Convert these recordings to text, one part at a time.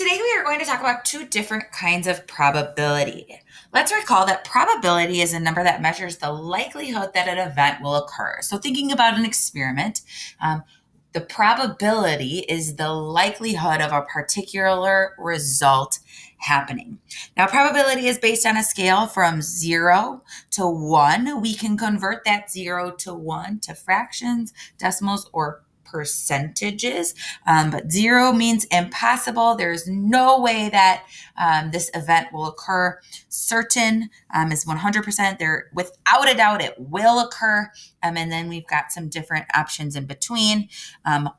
Today we are going to talk about two different kinds of probability. Let's recall that probability is a number that measures the likelihood that an event will occur. So thinking about an experiment, the probability is the likelihood of a particular result happening. Now, probability is based on a scale from 0 to 1. We can convert that 0 to 1 to fractions, decimals, or percentages, but 0 means impossible. There's no way that this event will occur. Certain is 100%. There, without a doubt, it will occur. And then we've got some different options in between: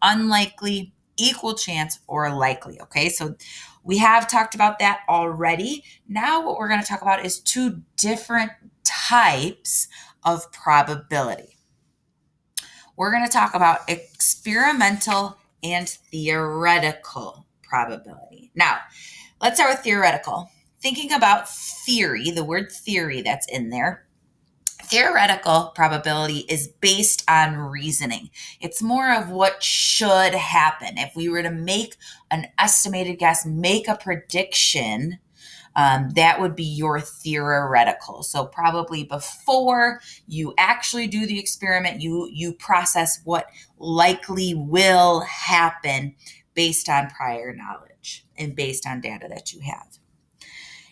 unlikely, equal chance, or likely. Okay, so we have talked about that already. Now, what we're going to talk about is two different types of probability. We're going to talk about experimental and theoretical probability. Now, let's start with theoretical. Thinking about theory, the word theory that's in there, theoretical probability is based on reasoning. It's more of what should happen. If we were to make an estimated guess, make a prediction, that would be your theoretical. So probably before you actually do the experiment, you process what likely will happen based on prior knowledge and based on data that you have.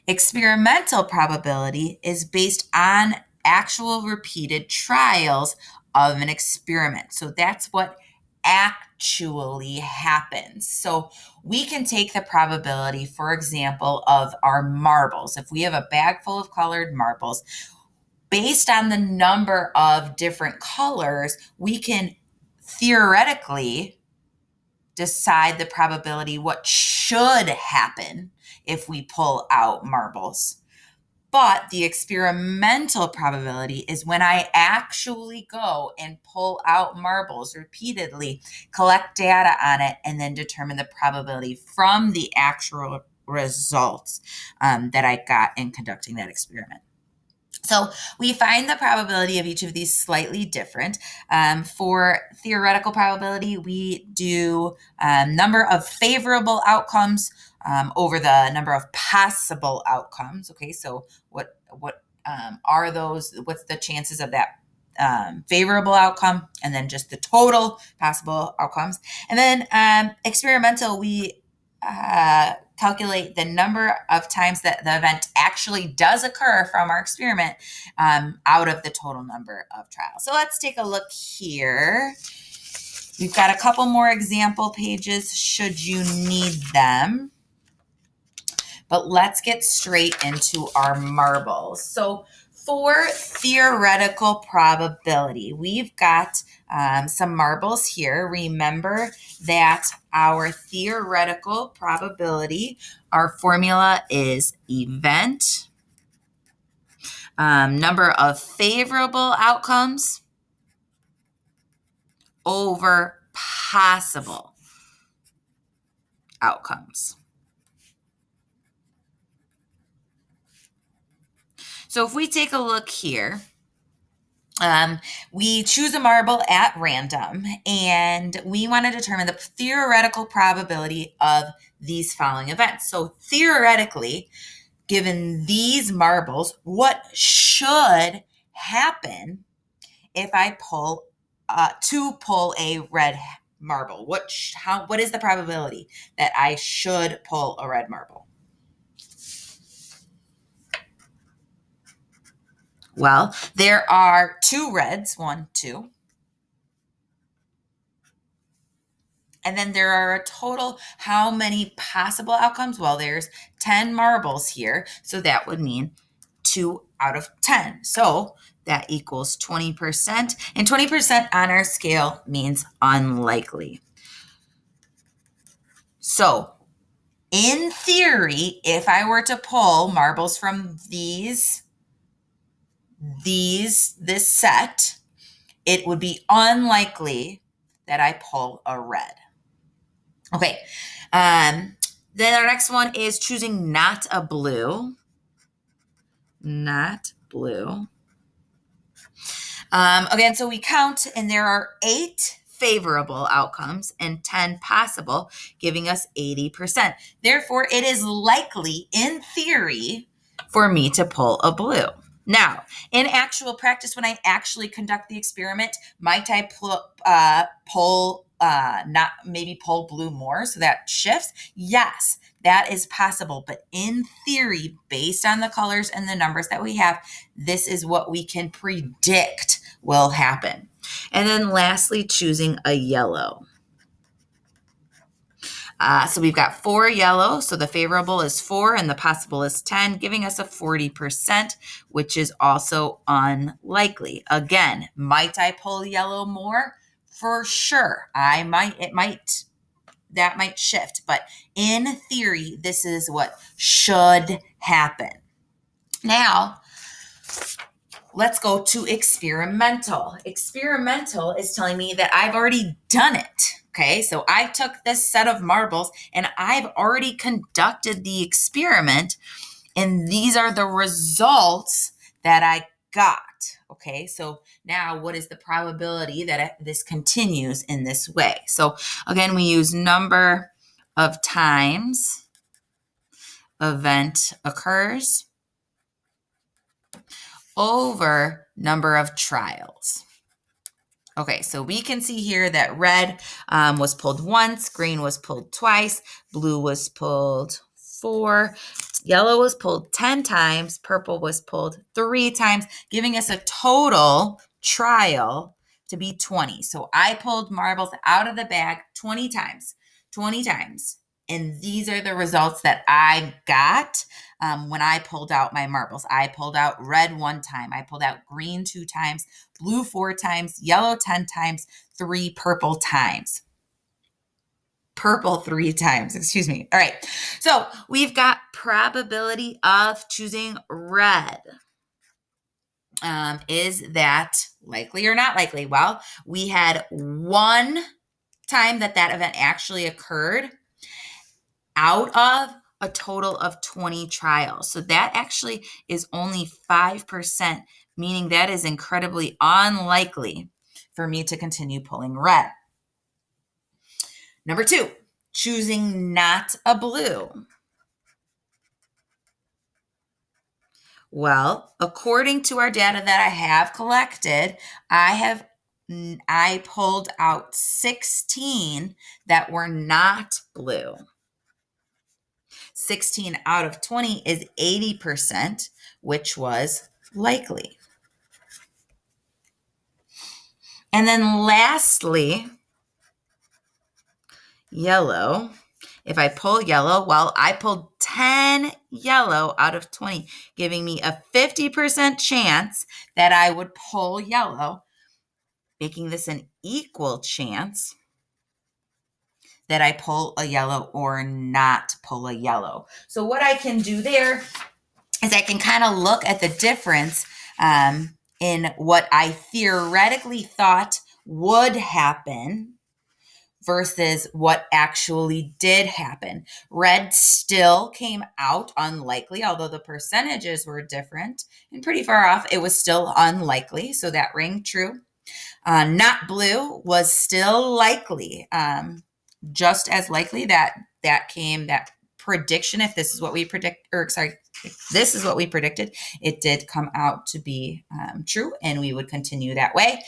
Experimental probability is based on actual repeated trials of an experiment. So that's what actually happens. So we can take the probability, for example, of our marbles. If we have a bag full of colored marbles, based on the number of different colors, we can theoretically decide the probability what should happen if we pull out marbles. But the experimental probability is when I actually go and pull out marbles repeatedly, collect data on it, and then determine the probability from the actual results that I got in conducting that experiment. So we find the probability of each of these slightly different. For theoretical probability, we do number of favorable outcomes over the number of possible outcomes. Okay, so what are those? What's the chances of that favorable outcome, and then just the total possible outcomes. And then experimental, we calculate the number of times that the event actually does occur from our experiment out of the total number of trials. So let's take a look here. We've got a couple more example pages should you need them. But let's get straight into our marbles. So for theoretical probability, we've got some marbles here. Remember that our theoretical probability, our formula is event, number of favorable outcomes over possible outcomes. So if we take a look here, we choose a marble at random, and we want to determine the theoretical probability of these following events. So theoretically, given these marbles, what should happen if I pull a red marble? What is the probability that I should pull a red marble? Well, there are two reds, 1, 2. And then there are a total, how many possible outcomes? Well, there's 10 marbles here. So that would mean 2 out of 10. So that equals 20%. And 20% on our scale means unlikely. So in theory, if I were to pull marbles from this set, it would be unlikely that I pull a red. Okay. Then our next one is choosing not a blue. Not blue. Again, so we count, and there are 8 favorable outcomes and 10 possible, giving us 80%. Therefore, it is likely, in theory, for me to pull a blue. Now, in actual practice, when I actually conduct the experiment, might I pull blue more so that shifts? Yes, that is possible. But in theory, based on the colors and the numbers that we have, this is what we can predict will happen. And then lastly, choosing a yellow. So we've got 4 yellow, so the favorable is 4 and the possible is 10, giving us a 40%, which is also unlikely. Again, might I pull yellow more? For sure. That might shift, but in theory, this is what should happen. Now, let's go to experimental. Experimental is telling me that I've already done it. Okay, so I took this set of marbles and I've already conducted the experiment, and these are the results that I got. Okay, so now what is the probability that this continues in this way? So again, we use number of times event occurs over number of trials. Okay, so we can see here that red was pulled once, green was pulled twice, blue was pulled 4, yellow was pulled 10 times, purple was pulled 3 times, giving us a total trial to be 20. So I pulled marbles out of the bag 20 times. And these are the results that I got when I pulled out my marbles. I pulled out red 1 time. I pulled out green 2 times, blue 4 times, yellow 10 times, 3 purple times. Purple 3 times, excuse me. All right, so we've got probability of choosing red. Is that likely or not likely? Well, we had 1 time that event actually occurred out of a total of 20 trials. So that actually is only 5%, meaning that is incredibly unlikely for me to continue pulling red. Number 2, choosing not a blue. Well, according to our data that I have collected, I pulled out 16 that were not blue. 16 out of 20 is 80%, which was likely. And then lastly, yellow. If I pull yellow, well, I pulled 10 yellow out of 20, giving me a 50% chance that I would pull yellow, making this an equal chance that I pull a yellow or not pull a yellow. So what I can do there is I can kind of look at the difference in what I theoretically thought would happen versus what actually did happen. Red still came out unlikely, although the percentages were different and pretty far off. It was still unlikely, so that rang true. Not blue was still likely, just as likely that prediction, if this is what we predict, if this is what we predicted, it did come out to be true, and we would continue that way.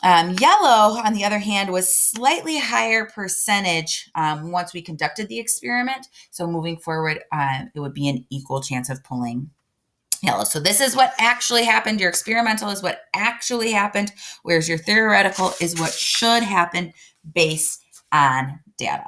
Yellow, on the other hand, was slightly higher percentage once we conducted the experiment. So moving forward, it would be an equal chance of pulling yellow. So this is what actually happened. Your experimental is what actually happened, whereas your theoretical is what should happen based on data.